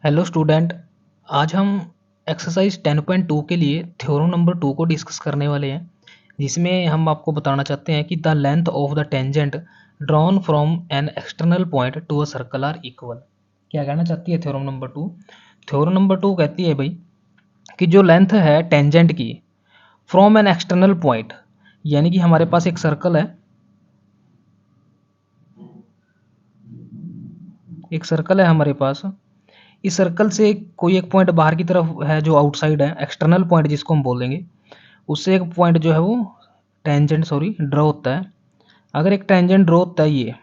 Hello student. आज हम exercise 10.2 के लिए थ्योरम नंबर 2 को डिस्कस करने वाले हैं, जिसमें हम आपको बताना चाहते हैं कि the length of the tangent drawn from an external point to a circle are equal. क्या कहना चाहती है थ्योरम नंबर 2? थ्योरम नंबर 2 कहती है भाई कि जो लेंथ है टेंजेंट की फ्रॉम एन एक्सटर्नल पॉइंट, यानी कि हमारे पास एक सर्कल है, हमारे पास इस सर्कल से कोई एक पॉइंट बाहर की तरफ है जो आउटसाइड है, एक्सटर्नल पॉइंट जिसको हम बोलेंगे, उससे एक पॉइंट जो है वो टेंजेंट ड्रॉ होता है। अगर एक टेंजेंट ड्रॉ होता है ये,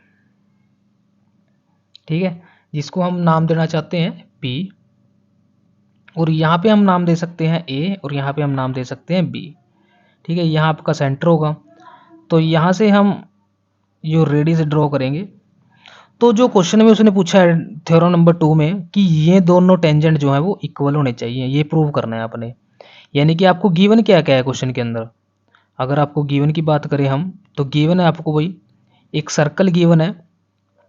ठीक है, जिसको हम नाम देना चाहते हैं P, और यहाँ पे हम नाम दे सकते हैं A और यहाँ पे हम नाम दे सकते हैं B। ठीक है, यहाँ आपका सेंटर होगा, तो यहाँ से हम जो रेडियस ड्रॉ करेंगे। तो जो क्वेश्चन में उसने पूछा है थ्योरम नंबर 2 में कि ये दोनों टेंजेंट जो है वो इक्वल होने चाहिए, ये प्रूव करना है आपने। यानी कि आपको गिवन क्या क्या है क्वेश्चन के अंदर। अगर आपको गिवन की बात करें हम, तो गिवन है आपको भाई एक सर्कल गिवन है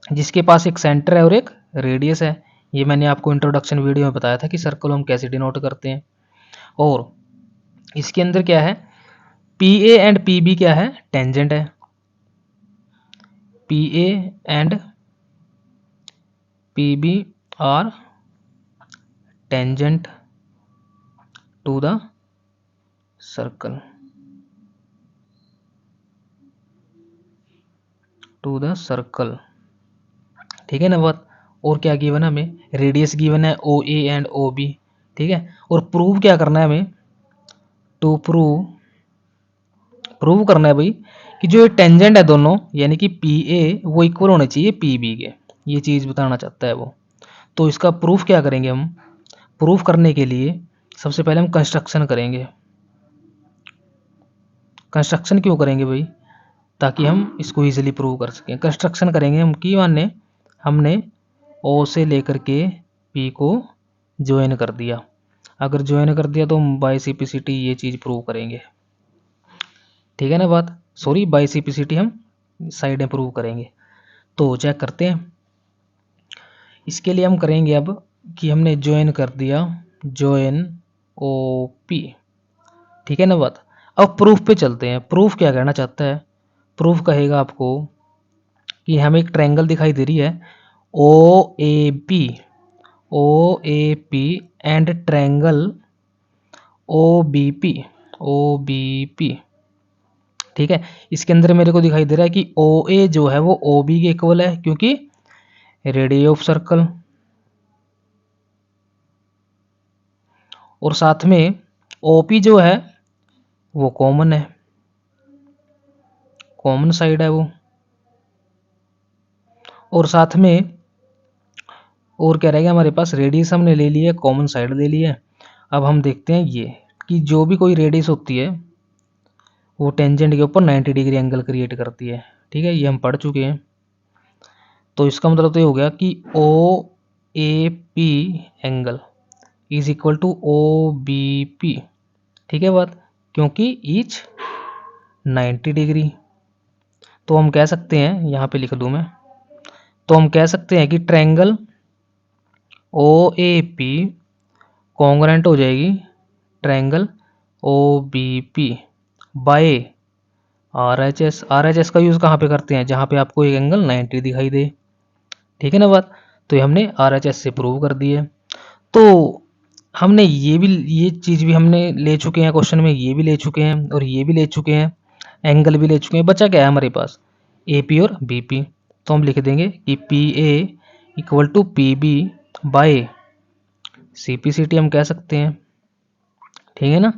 जिसके पास एक सेंटर है और एक रेडियस है। ये मैंने आपको इंट्रोडक्शन वीडियो में बताया था कि सर्कल हम कैसे डिनोट करते हैं। और इसके अंदर क्या है, P A and P B क्या है, टेंजेंट है। P A and P B are tangent to the circle, ठीक है ना बात। और क्या गिवन है हमें, रेडियस गिवन है O A and O B. ठीक है, और प्रूव क्या करना है हमें, टू प्रूव करना है भाई कि जो ये टेंजेंट है दोनों, यानी कि पी ए वो इक्वल होने चाहिए पी बी के। ये चीज़ बताना चाहता है वो। तो इसका प्रूफ क्या करेंगे हम, प्रूफ करने के लिए सबसे पहले हम कंस्ट्रक्शन करेंगे। कंस्ट्रक्शन क्यों करेंगे भाई, ताकि हम इसको इजीली प्रूव कर सकें। कंस्ट्रक्शन करेंगे हम कि माने हमने ओ से लेकर के पी को ज्वाइन कर दिया। अगर ज्वाइन कर दिया तो हम बाई सिपिसिटी ये चीज़ प्रूव करेंगे। ठीक है ना बात, सॉरी बाई सिपिसिटी हम साइडें प्रूव करेंगे। तो चेक करते हैं। इसके लिए हम करेंगे अब कि हमने ज्वाइन कर दिया, ज्वाइन ओ पी। ठीक है ना बात। अब प्रूफ पे चलते हैं। प्रूफ क्या कहना चाहता है, प्रूफ कहेगा आपको कि हमें एक ट्रायंगल दिखाई दे रही है O A P, O A P and triangle O B P, O B P. ठीक है, इसके अंदर मेरे को दिखाई दे रहा है कि ओ ए जो है वो ओ बी के इक्वल है, क्योंकि रेडियस ऑफ सर्कल, और साथ में ओ पी जो है वो कॉमन है, कॉमन साइड है वो। और साथ में और क्या रहेगा हमारे पास, रेडियस हमने ले लिया, कॉमन साइड ले लिया। अब हम देखते हैं ये कि जो भी कोई रेडियस होती है वो टेंजेंट के ऊपर 90 डिग्री एंगल क्रिएट करती है। ठीक है, ये हम पढ़ चुके हैं। तो इसका मतलब तो ये हो गया कि O A P angle is equal to O B P. ठीक है बात, क्योंकि ईच 90 डिग्री। तो हम कह सकते हैं, यहाँ पे लिख दूँ मैं, तो हम कह सकते हैं कि triangle O A P congruent हो जाएगी triangle O B P by R H S. R H S का यूज़ कहाँ पे करते हैं, जहाँ पे आपको एक एंगल 90 दिखाई दे। ठीक है ना बात। तो ये हमने आर एच एस से प्रूव कर दी है। तो हमने ये चीज़ भी हमने ले चुके हैं क्वेश्चन में, ये भी ले चुके हैं और ये भी ले चुके हैं, एंगल भी ले चुके हैं। बचा क्या है हमारे पास, ए पी और बी पी। तो हम लिख देंगे कि P A equal to P B by C P C T हम कह सकते हैं। ठीक है ना,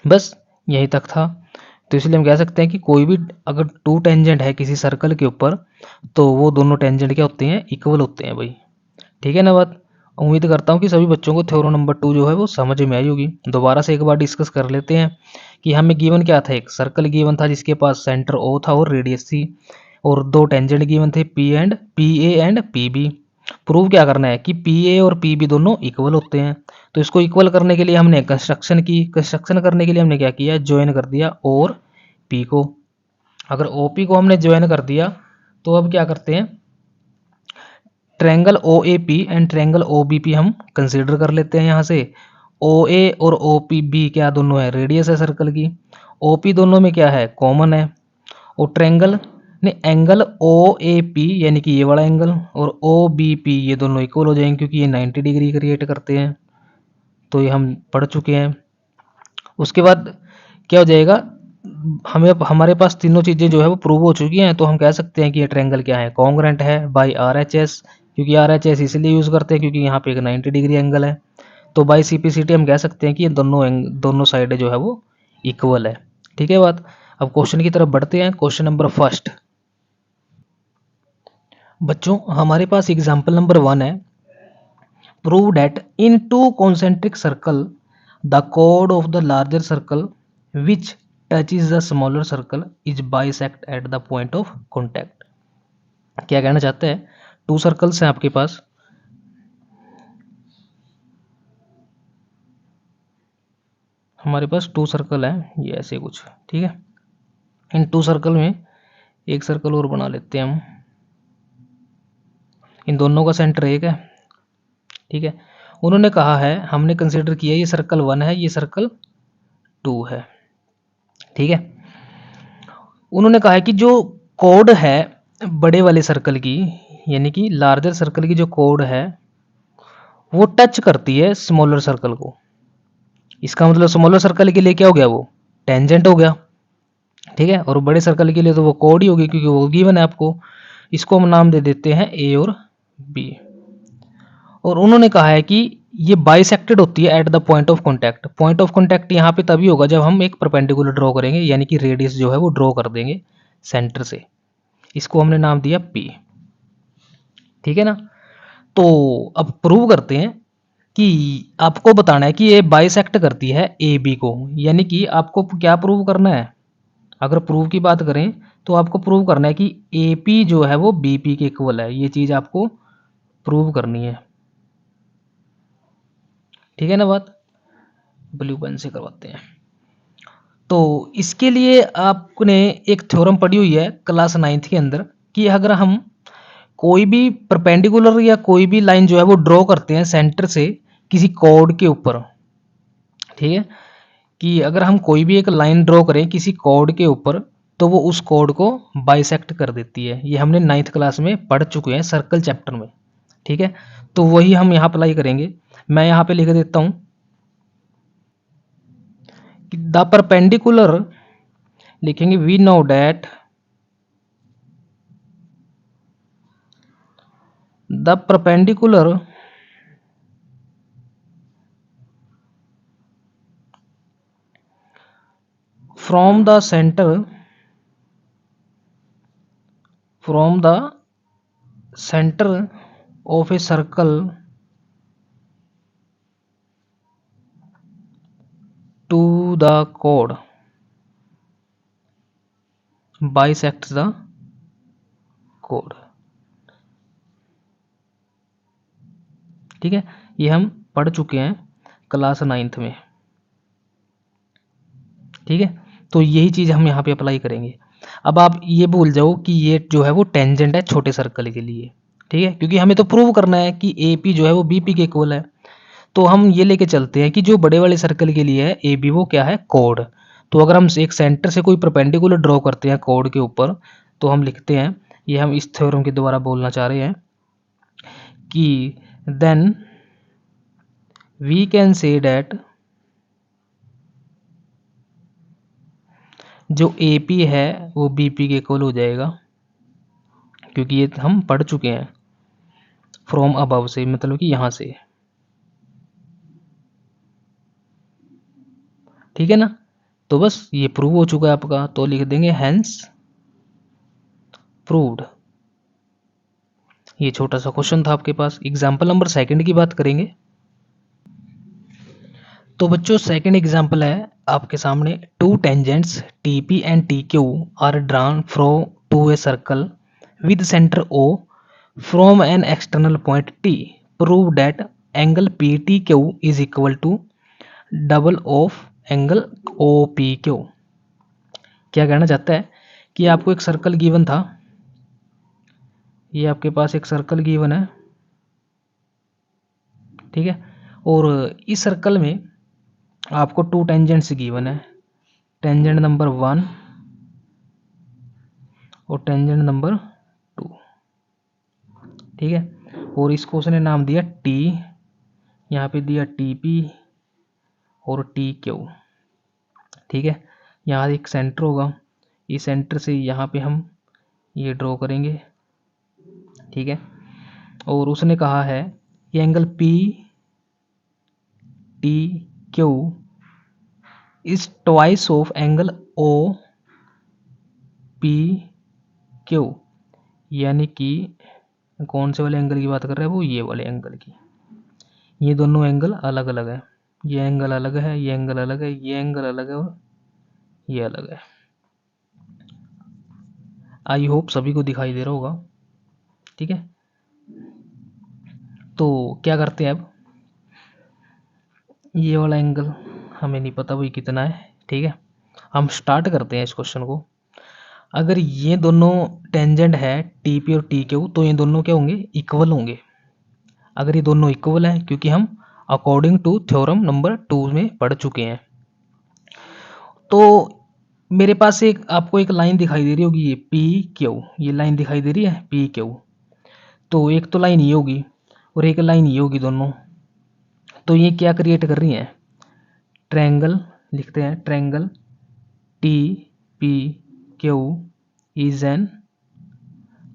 बस यहीं तक था। तो इसलिए हम कह सकते हैं कि कोई भी अगर टू टेंजेंट है किसी सर्कल के ऊपर, तो वो दोनों टेंजेंट क्या होते हैं, इक्वल होते हैं भाई। ठीक है ना बात। उम्मीद करता हूँ कि सभी बच्चों को थ्योरम नंबर 2 जो है वो समझ में आई होगी। दोबारा से एक बार डिस्कस कर लेते हैं कि हमें गिवन क्या था। एक सर्कल गिवन था जिसके पास सेंटर ओ था और रेडियस थी, और दो टेंजेंट गिवन थे P A and P B. Prove क्या करना है कि पी ए और पी बी दोनों इक्वल होते हैं। तो इसको इक्वल करने के लिए हमने कंस्ट्रक्शन की, कंस्ट्रक्शन करने के लिए हमने क्या किया, ज्वाइन कर दिया और पी को। अगर ओ पी को हमने ज्वाइन कर दिया तो अब क्या करते हैं, triangle O A P and triangle O B P हम कंसिडर कर लेते हैं यहाँ से। ओ ए और ओ पी बी क्या दोनों है, रेडियस है सर्कल की। ओ पी दोनों में क्या है, कॉमन है। और ट्रायंगल ने एंगल ओ ए पी यानी कि ये वाला एंगल और ओ बी पी ये दोनों इक्वल हो जाएंगे क्योंकि ये 90 डिग्री क्रिएट करते हैं, तो ये हम पढ़ चुके हैं। उसके बाद क्या हो जाएगा, हमें हमारे पास तीनों चीज़ें जो है वो प्रूव हो चुकी हैं, तो हम कह सकते हैं कि ये ट्रायंगल क्या है, कॉन्ग्रुएंट है बाई आर एच एस, क्योंकि आर एच एस इसलिए यूज़ करते हैं क्योंकि यहाँ पे एक 90 डिग्री एंगल है। तो by C P C T हम कह सकते हैं कि ये दोनों साइड जो है वो इक्वल है। ठीक है बात। अब क्वेश्चन की तरफ बढ़ते हैं। क्वेश्चन नंबर फर्स्ट बच्चों, हमारे पास एग्जाम्पल नंबर 1 है। Prove that in to concentric circle the code of the larger circle which touches the smaller circle is bisect at the point of contact. क्या कहना चाहते हैं, टू सर्कल्स हैं आपके पास, हमारे पास टू सर्कल है, ये ऐसे कुछ, ठीक है। इन टू सर्कल में एक सर्कल और बना लेते हैं हम, इन दोनों का सेंटर एक है, ठीक है। उन्होंने कहा है, हमने कंसिडर किया ये सर्कल 1 है, ये सर्कल 2 है, ठीक है। उन्होंने कहा है कि जो कोड है बड़े वाले सर्कल की, यानी कि लार्जर सर्कल की जो कोड है वो टच करती है स्मॉलर सर्कल को। इसका मतलब स्मॉलर सर्कल के लिए क्या हो गया, वो टेंजेंट हो गया, ठीक है। और बड़े सर्कल के लिए तो वो कोड ही होगी क्योंकि वो गिवन है आपको। इसको हम नाम दे देते हैं ए और बी। और उन्होंने कहा है कि ये बाइसेक्टेड होती है at the point of contact. Point of contact यहाँ पे तभी होगा जब हम एक परपेंडिकुलर ड्रॉ करेंगे, यानी कि रेडियस जो है वो ड्रॉ कर देंगे सेंटर से। इसको हमने नाम दिया पी, ठीक है ना। तो अब प्रूव करते हैं कि आपको बताना है कि ये बाइसेक्ट करती है ए बी को, यानी कि आपको क्या प्रूव करना है। अगर प्रूव की बात करें तो आपको प्रूव करना है कि ए पी जो है वो बी पी के इक्वल है, ये चीज़ आपको प्रूव करनी है, ठीक है ना बात। ब्लू पेन से करवाते हैं। तो इसके लिए आपने एक थ्योरम पढ़ी हुई है क्लास 9th के अंदर कि अगर हम कोई भी परपेंडिकुलर या कोई भी लाइन जो है वो ड्रॉ करते हैं सेंटर से किसी कॉर्ड के ऊपर, ठीक है, कि अगर हम कोई भी एक लाइन ड्रॉ करें किसी कॉर्ड के ऊपर तो वो उस कॉर्ड को बाइसेक्ट कर देती है। ये हमने 9th क्लास में पढ़ चुके हैं सर्कल चैप्टर में, ठीक है। तो वही हम यहाँ अप्लाई करेंगे। मैं यहाँ पे लिख देता हूँ कि द परपेंडिकुलर, लिखेंगे we know that the perpendicular from the center of a circle to the chord bisects the chord, ठीक है। ये हम पढ़ चुके हैं क्लास 9th में, ठीक है। तो यही चीज़ हम यहाँ पे अप्लाई करेंगे। अब आप ये भूल जाओ कि ये जो है वो टेंजेंट है छोटे सर्कल के लिए, ठीक है, क्योंकि हमें तो प्रूव करना है कि ए पी जो है वो बी पी के इक्वल है। तो हम ये लेके चलते हैं कि जो बड़े वाले सर्कल के लिए है ए बी वो क्या है, कोड। तो अगर हम एक सेंटर से कोई परपेंडिकुलर ड्रॉ करते हैं कोड के ऊपर तो हम लिखते हैं, ये हम इस थ्योरम के द्वारा बोलना चाह रहे हैं कि then we can say that जो ए पी है वो बी पी के इक्वल हो जाएगा, क्योंकि ये हम पढ़ चुके हैं फ्रॉम अबव से, मतलब कि यहाँ से, ठीक है ना। तो बस ये प्रूव हो चुका है आपका, तो लिख देंगे हैंस प्रूव्ड। ये छोटा सा क्वेश्चन था आपके पास। एग्जाम्पल नंबर 2 की बात करेंगे। तो बच्चों सेकंड एग्जाम्पल है आपके सामने, two tangents T P and T Q are drawn from to a circle with centre O from an external point T. Prove that angle P T Q is equal to double of angle O P Q. क्या कहना चाहता है कि आपको एक circle given था, ये आपके पास एक सर्कल गिवन है, ठीक है। और इस सर्कल में आपको 2 टेंजेंट्स गिवन है, टेंजेंट नंबर 1 और टेंजेंट नंबर 2, ठीक है। और इसको उसने नाम दिया टी, यहाँ पे दिया टी पी और टी क्यू, ठीक है। यहाँ एक सेंटर होगा, इस सेंटर से यहाँ पे हम ये ड्रॉ करेंगे, ठीक है। और उसने कहा है कि angle P T Q is twice of angle O P Q, यानी कि कौन से वाले एंगल की बात कर रहे हैं वो, ये वाले एंगल की। ये दोनों एंगल अलग अलग है, ये एंगल अलग है, ये एंगल अलग है, ये एंगल अलग है और ये अलग है। आई होप सभी को दिखाई दे रहा होगा, ठीक है। तो क्या करते हैं अब, ये वाला एंगल हमें नहीं पता भाई कितना है, ठीक है। हम स्टार्ट करते हैं इस क्वेश्चन को। अगर ये दोनों टेंजेंट है टी पी और टी क्यू, तो ये दोनों क्या होंगे, इक्वल होंगे। अगर ये दोनों इक्वल हैं, क्योंकि हम अकॉर्डिंग टू थ्योरम नंबर 2 में पढ़ चुके हैं, तो मेरे पास एक आपको एक लाइन दिखाई दे रही होगी, ये पी क्यू, ये लाइन दिखाई दे रही है पी क्यू। तो एक तो लाइन ये होगी और एक लाइन ये होगी दोनों। तो ये क्या क्रिएट कर रही हैं, ट्रायंगल लिखते हैं, triangle T P Q is an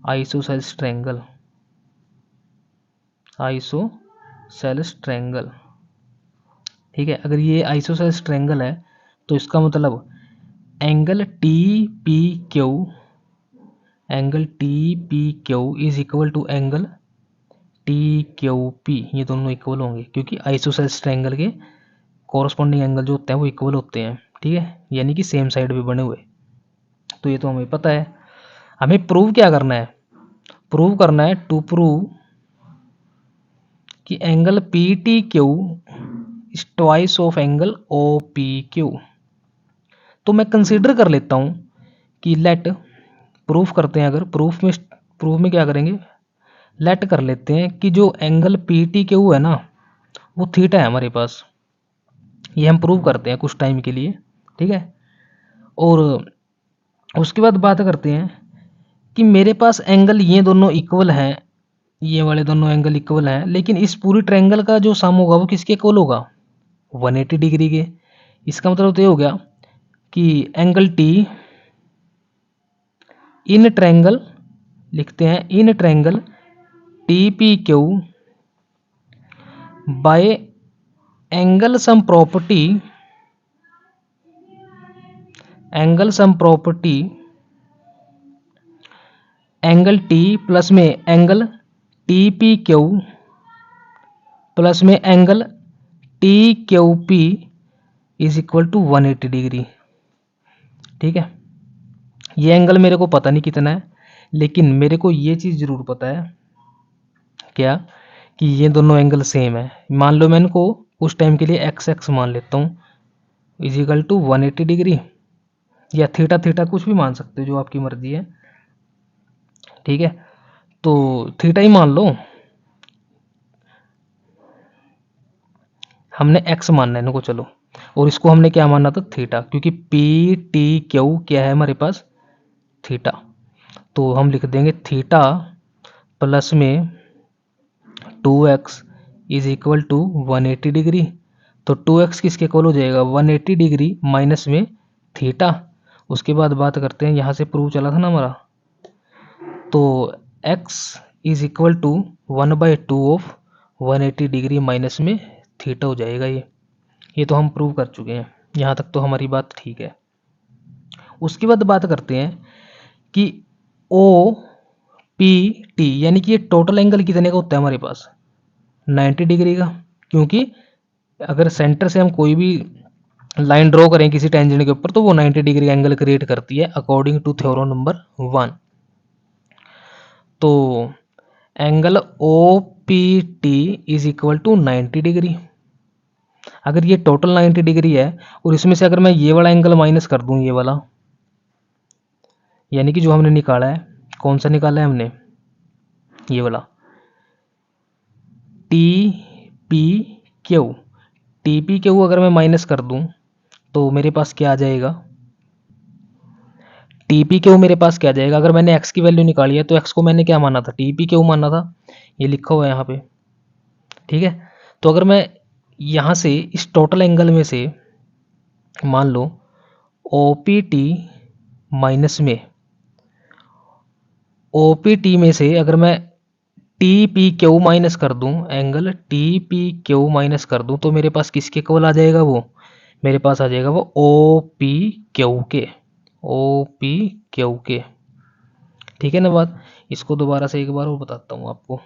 isosceles triangle, isosceles triangle, ठीक है। अगर ये आइसोसेलेस ट्रायंगल है तो इसका मतलब angle T P Q, angle T P Q is equal to angle T Q P, ये दोनों इक्वल होंगे, क्योंकि आइसोसेलेस ट्रायंगल के कॉरस्पॉन्डिंग एंगल जो होते हैं वो इक्वल होते हैं, ठीक है, यानी कि सेम साइड पे बने हुए। तो ये तो हमें पता है। हमें प्रूव क्या करना है, प्रूव करना है, टू प्रूव कि angle P T Q is twice of angle O P Q. तो मैं कंसीडर कर लेता हूं कि लेट, प्रूफ करते हैं, अगर प्रूफ में क्या करेंगे, लेट कर लेते हैं कि जो एंगल पी टी क्यू है ना, वो थीटा है हमारे पास। ये हम प्रूव करते हैं कुछ टाइम के लिए, ठीक है। और उसके बाद बात करते हैं कि मेरे पास एंगल ये दोनों इक्वल हैं, ये वाले दोनों एंगल इक्वल हैं, लेकिन इस पूरी ट्रायंगल का जो सम होगा वो किसके इक्वल होगा, 180 डिग्री के। इसका मतलब तो ये हो गया कि एंगल टी इन ट्रायंगल, लिखते हैं in triangle T P Q by angle sum property, angle sum property angle T plus में angle T P Q plus में angle T Q P is equal to 180 degree, ठीक है। ये angle मेरे को पता नहीं कितना है, लेकिन मेरे को ये चीज़ जरूर पता है, क्या, कि ये दोनों एंगल सेम है। मान लो मैं इनको उस टाइम के लिए एक्स एक्स मान लेता हूँ, इज इक्वल टू 180 डिग्री, या थीटा थीटा कुछ भी मान सकते हो, जो आपकी मर्जी है, ठीक है। तो थीटा ही मान लो, हमने एक्स मानना है इनको, चलो। और इसको हमने क्या मानना था, थीटा, क्योंकि पी टी क्यू क्या है हमारे पास, थीटा। तो हम लिख देंगे थीटा प्लस में 2x is equal to 180 degree. तो 2x किसके इक्वल हो जाएगा, 180 डिग्री माइनस में थीटा। उसके बाद बात करते हैं, यहाँ से प्रूव चला था ना हमारा, तो x is equal to 1/2 of 180 degree minus में थीटा हो जाएगा। ये तो हम प्रूव कर चुके हैं, यहाँ तक तो हमारी बात ठीक है। उसके बाद बात करते हैं कि ओ पी टी, यानी कि ये टोटल एंगल कितने का होता है हमारे पास, 90 डिग्री का। क्योंकि अगर सेंटर से हम कोई भी लाइन ड्रॉ करें किसी टेंजेंट के ऊपर, तो वो 90 डिग्री एंगल क्रिएट करती है अकॉर्डिंग टू थ्योरम नंबर 1। तो angle O P T is equal to 90 degree. अगर ये टोटल 90 डिग्री है और इसमें से अगर मैं ये वाला एंगल माइनस कर दूं, ये वाला, यानी कि जो हमने निकाला है, कौन सा निकाला है हमने, ये वाला T P Q, T P Q अगर मैं माइनस कर दूं तो मेरे पास क्या आ जाएगा, टी पी क्यू मेरे पास क्या आ जाएगा। अगर मैंने एक्स की वैल्यू निकाली है तो एक्स को मैंने क्या माना था, टी पी क्यू माना था, ये लिखा हुआ है यहाँ पे, ठीक है। तो अगर मैं यहाँ से इस टोटल एंगल में से मान लो ओ पी टी माइनस में, ओ पी टी में से अगर मैं टी पी क्यू माइनस कर दूं, angle T P Q minus कर दूं, तो मेरे पास किसके इक्वल आ जाएगा, वो मेरे पास आ जाएगा वो ओ पी क्यू के, ओ पी क्यू के, ठीक है ना बात। इसको दोबारा से एक बार और बताता हूँ आपको।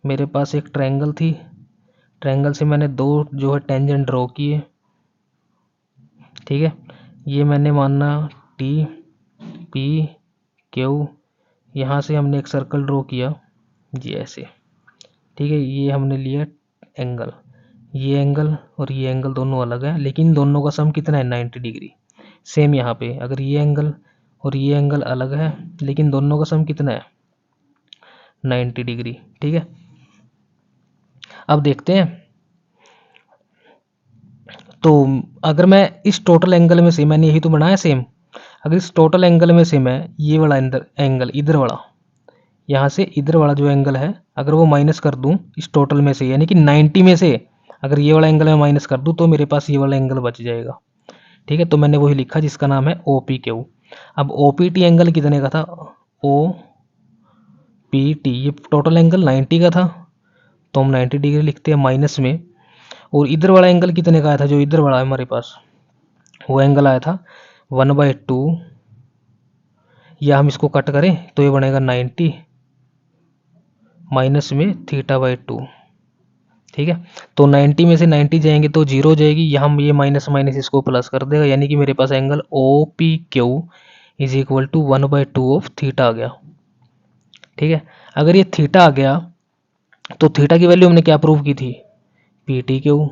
मेरे पास एक ट्रायंगल थी, ट्रायंगल से मैंने दो जो है टेंजेंट ड्रॉ किए, ठीक है। ये मैंने माना टी पी क्यू, यहाँ से हमने एक सर्कल ड्रॉ किया ये ऐसे, ठीक है। ये हमने लिया एंगल, ये एंगल और ये एंगल दोनों अलग है, लेकिन दोनों का सम कितना है 90 डिग्री। सेम यहाँ पे अगर ये एंगल और ये एंगल अलग है, लेकिन दोनों का सम कितना है 90 डिग्री, ठीक है। अब देखते हैं, तो अगर मैं इस टोटल एंगल में से, मैंने यही तो बनाया सेम, अगर इस टोटल एंगल में से मैं ये वाला एंगल इधर वाला, यहाँ से इधर वाला जो एंगल है, अगर वो माइनस कर दूं इस टोटल में से, यानी कि 90 में से अगर ये वाला एंगल मैं माइनस कर दूं तो मेरे पास ये वाला एंगल बच जाएगा, ठीक है। तो मैंने वही लिखा जिसका नाम है ओ पी क्यू। अब ओ पी टी एंगल कितने का था, ओ पी टी, ये टोटल एंगल 90 का था, तो हम 90 डिग्री लिखते हैं माइनस में, और इधर वाला एंगल कितने का आया था, जो इधर वाला है हमारे पास, वो एंगल आया था 1/2, या हम इसको कट करें तो ये बनेगा 90 माइनस में θ/2, ठीक है। तो 90 में से 90 जाएंगे तो 0 हो जाएगी, यहाँ हम ये माइनस माइनस इसको प्लस कर देगा, यानी कि मेरे पास angle O P Q is equal to 1/2 of theta आ गया, ठीक है। अगर ये थीटा आ गया तो थीटा की वैल्यू हमने क्या प्रूव की थी, पी टी क्यू।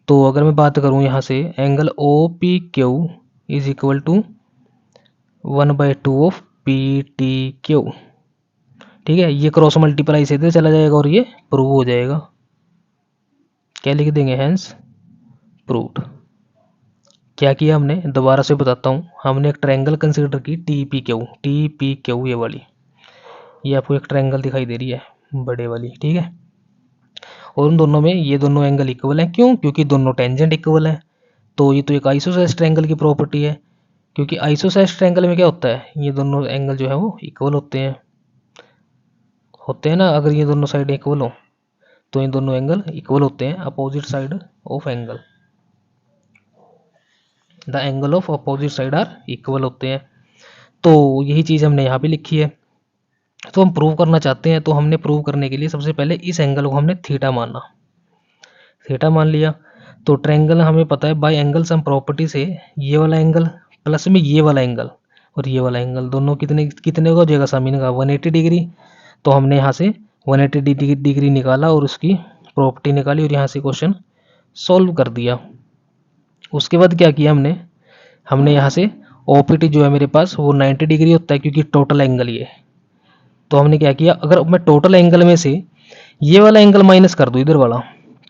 तो अगर मैं बात करूँ यहाँ से, angle O P Q is equal to 1/2 of P T Q, ठीक है। ये क्रॉस मल्टीप्लाई से इधर चला जाएगा और ये प्रूव हो जाएगा, क्या लिख देंगे, हैंस प्रूव्ड। क्या किया हमने, दोबारा से बताता हूँ, हमने एक ट्रायंगल कंसीडर की टी पी क्यू ये वाली, ये आपको एक ट्रायंगल दिखाई दे रही है बड़े वाली, ठीक है। और उन दोनों में ये दोनों एंगल इक्वल हैं, क्यों, क्योंकि दोनों टेंजेंट इक्वल हैं। तो ये तो एक आइसोसेलेस ट्रायंगल की प्रॉपर्टी है, क्योंकि आइसोसेलेस ट्रायंगल में क्या होता है, ये दोनों एंगल जो है वो इक्वल होते हैं ना। अगर ये दोनों साइड इक्वल हो तो ये दोनों एंगल इक्वल होते हैं, opposite side of angle, the angle of opposite side are equal होते हैं। तो यही चीज़ हमने यहाँ पे लिखी है। तो हम प्रूव करना चाहते हैं, तो हमने प्रूव करने के लिए सबसे पहले इस एंगल को हमने थीटा माना, थीटा मान लिया। तो ट्रायंगल हमें पता है बाय एंगल सम प्रॉपर्टी से, ये वाला एंगल प्लस में ये वाला एंगल और ये वाला एंगल दोनों कितने कितने का हो जाएगा, सम इनका 180 डिग्री। तो हमने यहाँ से 180 डिग्री निकाला और उसकी प्रॉपर्टी निकाली और यहाँ से क्वेश्चन सॉल्व कर दिया। उसके बाद क्या किया हमने यहाँ से ओपीटी जो है मेरे पास वो 90 डिग्री होता है, क्योंकि टोटल एंगल ये। तो हमने क्या किया, अगर मैं टोटल एंगल में से ये वाला एंगल माइनस कर दूं इधर वाला,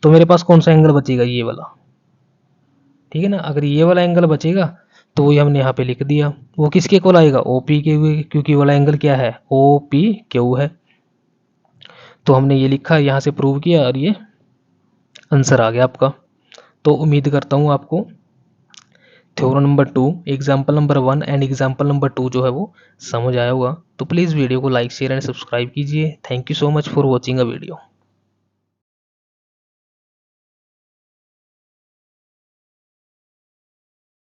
तो मेरे पास कौन सा एंगल बचेगा, ये वाला, ठीक है ना। अगर ये वाला एंगल बचेगा तो वही हमने यहाँ पे लिख दिया, वो किसके इक्वल आएगा, ओ पी के, क्योंकि वाला एंगल क्या है, ओ पी क्यू है। तो हमने ये लिखा, यहाँ से प्रूव किया और ये आंसर आ गया आपका। तो उम्मीद करता हूँ आपको theorem number 2, example number 1 and example number 2 जो है वो समझ आया होगा। तो प्लीज़ वीडियो को लाइक शेयर एंड सब्सक्राइब कीजिए। Thank you so much for watching a video.